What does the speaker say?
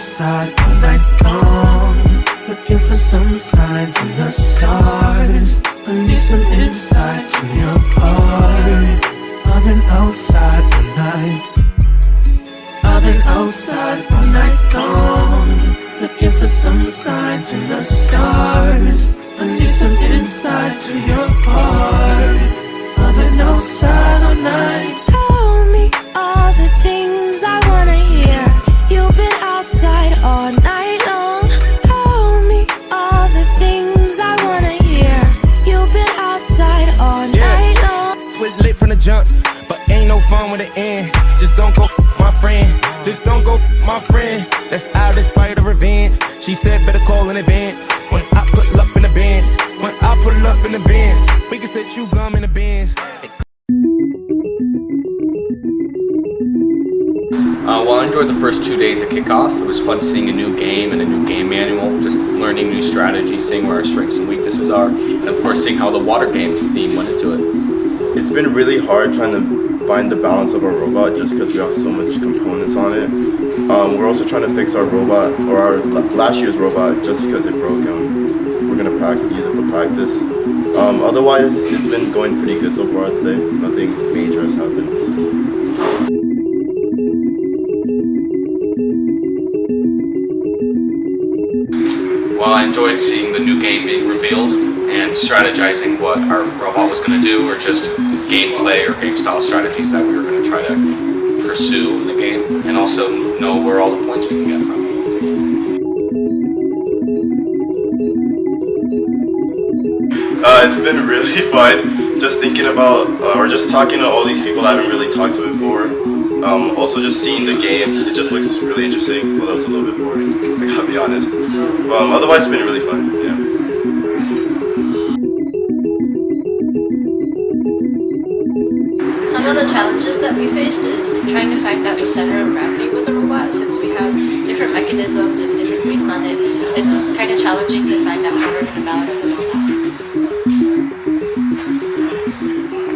outside all night long, looking for some signs in the stars. I need some insight to your heart. I've been outside all night. I've been outside all night long, looking for some signs in the stars. I need some insight to your heart. I've been outside all night. Tell me all the things I wanna hear. You've been outside all night long. Tell me all the things I wanna hear. You've been outside all night long. We're lit from the jump, but ain't no fun with the end. Just don't go my friend. Just don't go my friend. That's out of spite of revenge. She said better call in advance. When I pull up in the Benz, when I pull up in the Benz, we can set you gum in the Benz. Well, I enjoyed the first 2 days of kickoff. It was fun seeing a new game and a new game manual, just learning new strategies, seeing where our strengths and weaknesses are, and of course seeing how the water game theme went into it. It's been really hard trying to find the balance of our robot just because we have so much components on it. We're also trying to fix our robot, or our last year's robot, just because it broke. We're going to use it for practice. Otherwise, it's been going pretty good so far, I'd say. Nothing major has happened. Well, I enjoyed seeing the new game being revealed and strategizing what our robot was going to do, or just gameplay or game style strategies that we were going to try to pursue in the game, and also know where all the points we can get from. It's been really fun just thinking about, or just talking to all these people I haven't really talked to before. Also just seeing the game, it just looks really interesting, although it's a little bit boring, I gotta be honest. Otherwise it's been really fun, yeah. Some of the challenges that we faced is trying to find out the center of gravity with the robot, since we have different mechanisms and different weights on it. It's kind of challenging to find out how we're going to balance them all.